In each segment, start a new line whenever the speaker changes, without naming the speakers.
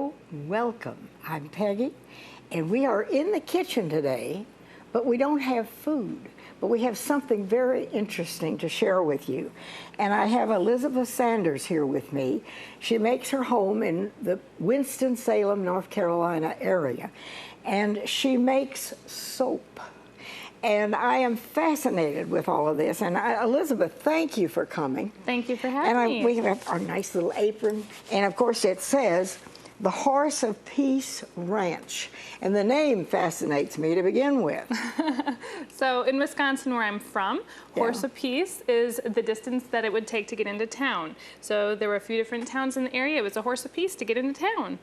Hello, welcome. I'm Peggy, and we are in the kitchen today, but we don't have food. But we have something very interesting to share with you. And I have Elizabeth Sanders here with me. She makes her home in the Winston-Salem, North Carolina area. And she makes soap. And I am fascinated with all of this. And Elizabeth, thank you for coming.
Thank you for having me.
And we have our nice little apron. And of course it says, the Horse of Peace Ranch. And the name fascinates me to begin with.
So in Wisconsin, where I'm from, Horse of Peace is the distance that it would take to get into town. So there were a few different towns in the area. It was a horse of peace to get into town.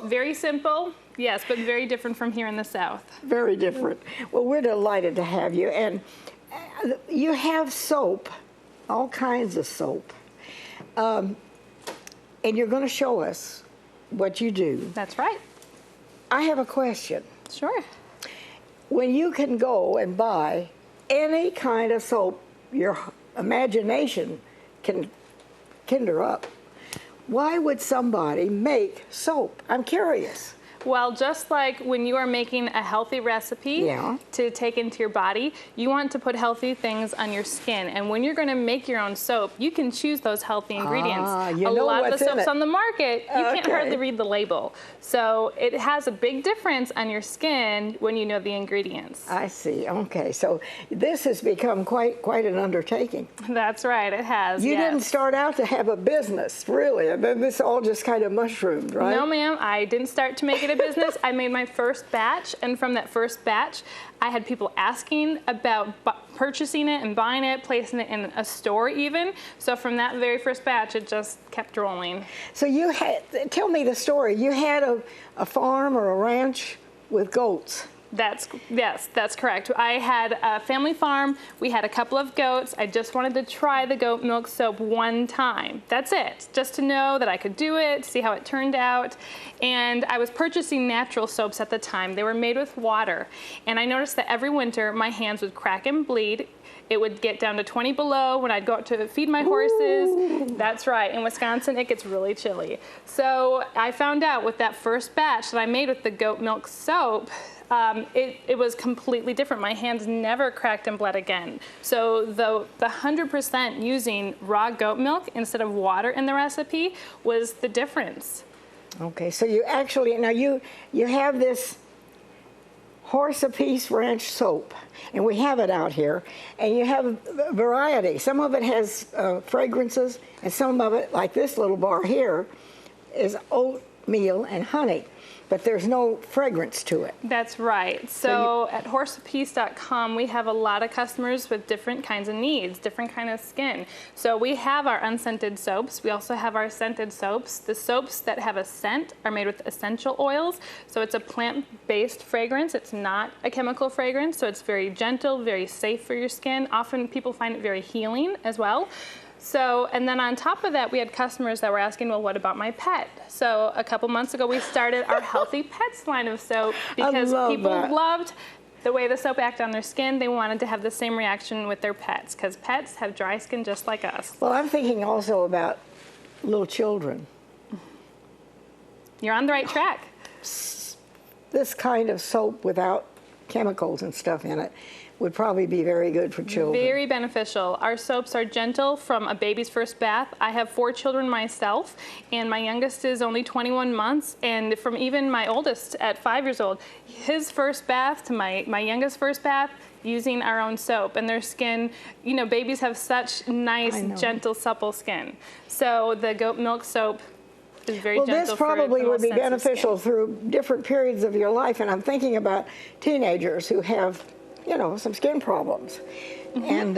Very simple, yes, but very different from here in the South.
Very different. Well, we're delighted to have you. And you have soap, all kinds of soap. And you're going to show us what you do.
That's right.
I have a question.
Sure.
When you can go and buy any kind of soap your imagination can kinder up, why would somebody make soap? I'm curious.
Well, just like when you are making a healthy recipe to take into your body, you want to put healthy things on your skin. And when you're going to make your own soap, you can choose those healthy ingredients.
You
a
know
lot of the soaps
it.
on the market, you can't hardly read the label. So it has a big difference on your skin when you know the ingredients.
I see. Okay. So this has become quite an undertaking.
That's right. It has.
You didn't start out to have a business, really. And then this all just kind of mushroomed, right?
No, ma'am. I didn't start to make it a business. I made my first batch, and from that first batch, I had people asking about purchasing it and buying it, placing it in a store even. So from that very first batch, it just kept rolling. So
you had, tell me the story. You had a farm or a ranch with goats.
Yes, that's correct. I had a family farm. We had a couple of goats. I just wanted to try the goat milk soap one time. That's it, just to know that I could do it, see how it turned out. And I was purchasing natural soaps at the time. They were made with water. And I noticed that every winter my hands would crack and bleed. It would get down to 20 below when I'd go out to feed my horses. Ooh. That's right. In Wisconsin, it gets really chilly. So I found out with that first batch that I made with the goat milk soap, it was completely different. My hands never cracked and bled again. So the 100% using raw goat milk instead of water in the recipe was the difference. Okay, so you actually, now you have this Horse of Peace Ranch soap, and we have it out here, and you have a variety. Some of it has fragrances, and some of it, like this little bar here, is oatmeal and honey. But there's no fragrance to it. That's right. So at horseofpeace.com, we have a lot of customers with different kinds of needs, different kind of skin. So we have our unscented soaps. We also have our scented soaps. The soaps that have a scent are made with essential oils. So it's a plant-based fragrance. It's not a chemical fragrance. So it's very gentle, very safe for your skin. Often people find it very healing as well. So, and then on top of that, we had customers that were asking, well, what about my pet? So a couple months ago, we started our Healthy Pets line of soap because people loved the way the soap acted on their skin. They wanted to have the same reaction with their pets because pets have dry skin just like us. Well, I'm thinking also about little children. You're on the right track. This kind of soap without chemicals and stuff in it would probably be very good for children. Very beneficial. Our soaps are gentle from a baby's first bath. I have 4 children myself, and my youngest is only 21 months, and from even my oldest at 5 years old, his first bath to my youngest first bath, using our own soap, and their skin, you know, babies have such nice, gentle, supple skin. So the goat milk soap is very gentle. Well, this probably would be beneficial through different periods of your life, and I'm thinking about teenagers who have, you know, some skin problems. And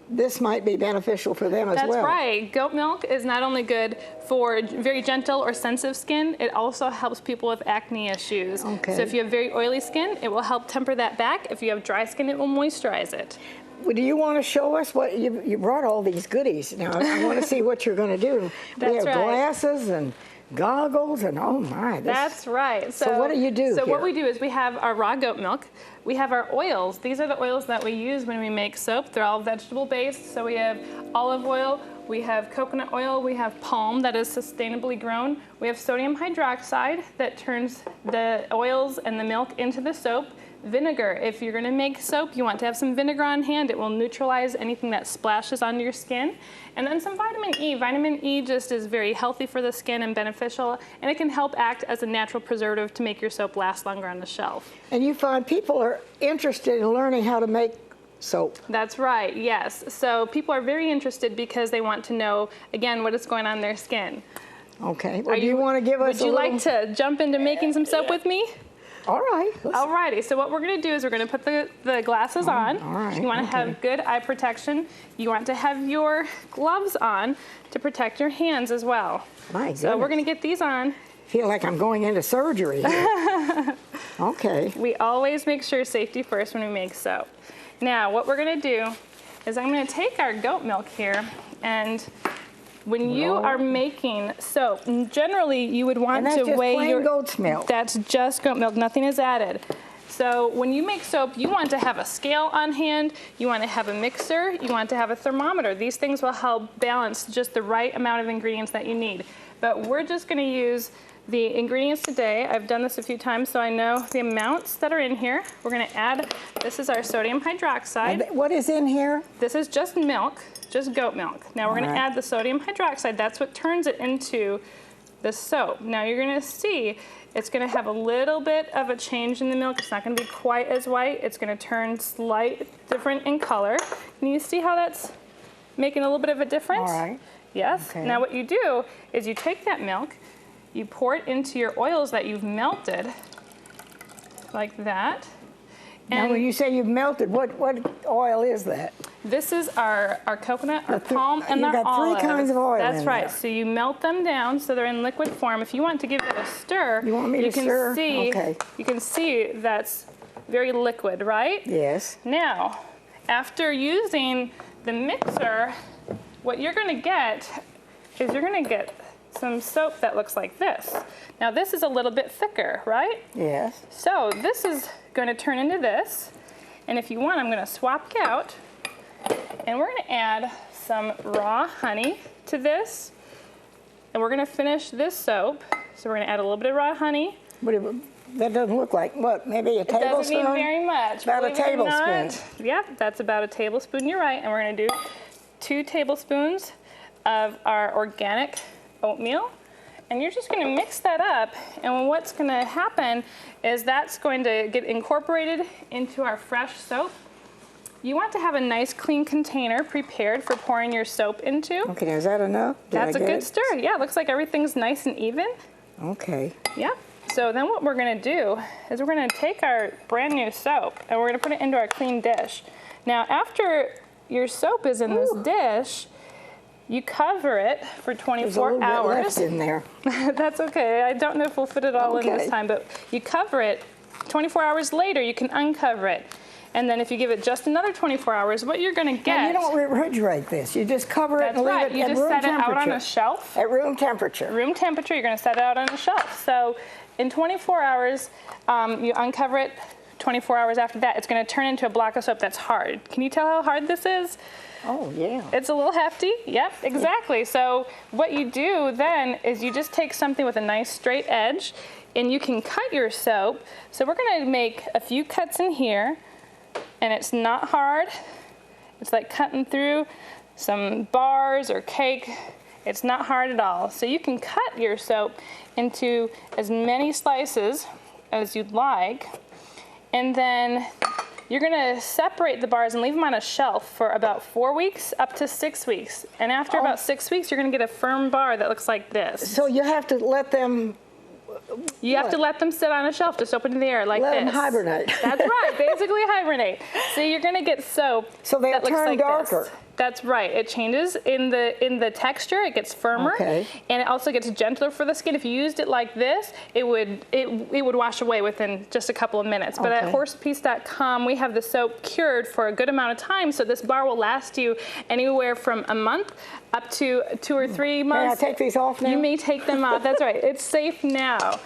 this might be beneficial for them as well. That's right. Goat milk is not only good for very gentle or sensitive skin, it also helps people with acne issues. Okay. So if you have very oily skin, it will help temper that back. If you have dry skin, it will moisturize it. Well, do you want to show us what you brought all these goodies? Now, I want to see what you're going to do. We have glasses and goggles and oh my. That's right. So what do you do here? What we do is we have our raw goat milk. We have our oils. These are the oils that we use when we make soap. They're all vegetable based. So we have olive oil, we have coconut oil, we have palm that is sustainably grown, we have sodium hydroxide that turns the oils and the milk into the soap, vinegar. If you're gonna make soap, you want to have some vinegar on hand. It will neutralize anything that splashes onto your skin. And then some vitamin E. Vitamin E just is very healthy for the skin and beneficial, and it can help act as a natural preservative to make your soap last longer on the shelf.
And you find people are interested in learning how to make soap.
That's right, yes. So people are very interested because they want to know, again, what is going on in their skin.
Okay, well, do you want to give us
Would you like to jump into making some soap with me?
All right.
Alrighty, so what we're going to do is we're going to put the glasses on.
All right.
You want to have good eye protection. You want to have your gloves on to protect your hands as well.
My goodness.
So we're going to get these on.
Feel like I'm going into surgery here. Okay.
We always make sure safety first when we make soap. Now, what we're going to do is I'm going to take our goat milk here, and when you are making soap, generally you would want to weigh your
goat's milk.
That's just goat milk, nothing is added. So when you make soap, you want to have a scale on hand, you want to have a mixer, you want to have a thermometer. These things will help balance just the right amount of ingredients that you need. But we're just going to use the ingredients today. I've done this a few times, so I know the amounts that are in here. We're going to add, this is our sodium hydroxide.
And what is in here?
This is just milk, just goat milk. Now we're going to add the sodium hydroxide. That's what turns it into the soap. Now you're going to see it's going to have a little bit of a change in the milk. It's not going to be quite as white. It's going to turn slight different in color. Can you see how that's making a little bit of a difference?
All right.
Yes.
Okay.
Now what you do is you take that milk, you pour it into your oils that you've melted, like that.
And now when you say you've melted, what oil is that?
This is our coconut, our palm, and our olive.
You've got 3 kinds of oil
That's
in
right.
there.
So you melt them down so they're in liquid form. If you want to give it a stir,
You want me to stir? Okay.
You can see that's very liquid, right?
Yes.
Now, after using the mixer, what you're going to get is you're going to get some soap that looks like this. Now this is a little bit thicker, right?
Yes.
So this is going to turn into this, and if you want, I'm going to swap it out, and we're going to add some raw honey to this, and we're going to finish this soap. So we're going to add a little bit of raw honey.
But that doesn't look like, what, maybe a tablespoon?
It doesn't need very much.
About a tablespoon.
Yeah, that's about a tablespoon. You're right, and we're going to do 2 tablespoons of our organic oatmeal, and you're just going to mix that up, and what's going to happen is that's going to get incorporated into our fresh soap. You want to have a nice clean container prepared for pouring your soap into.
Okay, now is that enough?
That's a good stir. Yeah, it looks like everything's nice and even.
Okay.
Yeah. So then what we're going to do is we're going to take our brand new soap and we're going to put it into our clean dish. Now after your soap is in this dish, you cover it for 24
There's a little
hours.
bit left in there.
That's okay. I don't know if we'll fit it all in
Okay.
this time, but you cover it. 24 hours later, you can uncover it. And then if you give it just another 24 hours, what you're going to get...
And you don't refrigerate this. You just cover it and leave it
You
at
just
room
set
temperature.
it out on a shelf.
At room temperature.
Room temperature, you're going to set it out on a shelf. So in 24 hours, you uncover it. 24 hours after that, it's going to turn into a block of soap that's hard. Can you tell how hard this is?
Oh, yeah.
It's a little hefty. Yep, exactly. So what you do then is you just take something with a nice straight edge and you can cut your soap. So we're going to make a few cuts in here, and it's not hard. It's like cutting through some bars or cake. It's not hard at all. So you can cut your soap into as many slices as you'd like, and then you're going to separate the bars and leave them on a shelf for about 4 weeks up to 6 weeks. And after about 6 weeks, you're going to get a firm bar that looks like this.
So you have to let them...
You have to let them sit on a shelf, just open to the air like this.
Let them hibernate.
That's right, basically hibernate. So you're going to get soap
So they'll
that looks
turn
like
darker.
this. That's right. It changes in the texture. It gets firmer,
Okay.
and it also gets gentler for the skin. If you used it like this, it would wash away within just a couple of minutes. But at
Okay.
horsepeace.com, we have the soap cured for a good amount of time, so this bar will last you anywhere from a month up to 2 or 3 months.
May I take these off now?
You may take them off. That's right. It's safe now.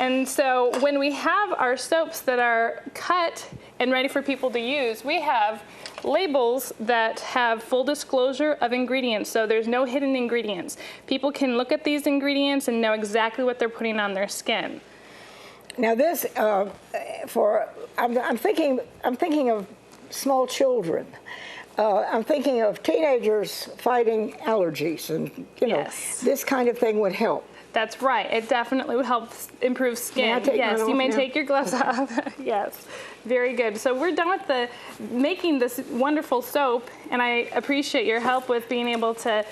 And so when we have our soaps that are cut and ready for people to use, we have labels that have full disclosure of ingredients, so there's no hidden ingredients. People can look at these ingredients and know exactly what they're putting on their skin.
Now this, I'm thinking of small children. I'm thinking of teenagers fighting allergies, and
Yes.
this kind of thing would help.
That's right. It definitely would help improve skin.
May I take
Yes,
mine
you
off
may
now?
take your gloves off. Yes, very good. So we're done with making this wonderful soap, and I appreciate your help with being able to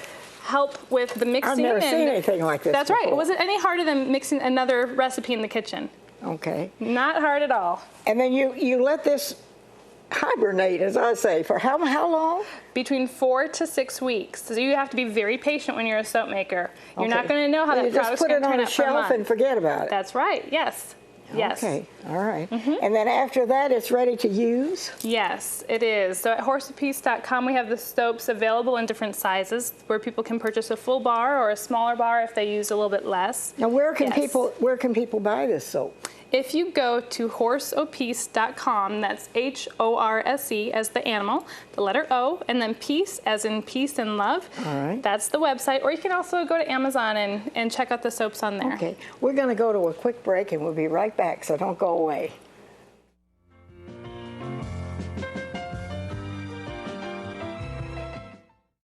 help with the mixing.
I've never seen anything like this
That's
before.
right. Was it any harder than mixing another recipe in the kitchen?
Okay.
Not hard at all.
And then you let this hibernate, as I say, for how long?
Between 4 to 6 weeks. So you have to be very patient when you're a soap maker. You're not
Okay.
going to know how
So
that
you just
product's
put
going
it
to turn
on a
out for a
shelf
month.
and forget about it.
That's right. Yes. Yes.
Okay, all right. And then after that, it's ready to use?
Yes, it is. So at horseapiece.com, we have the soaps available in different sizes where people can purchase a full bar or a smaller bar if they use a little bit less.
Now, where can
Yes.
people buy this soap?
If you go to horseopiece.com, that's HORSE as the animal, the letter O, and then peace as in peace and love.
All right.
That's the website. Or you can also go to Amazon and check out the soaps on there.
Okay, we're going to go to a quick break, and we'll be right back, so don't go away.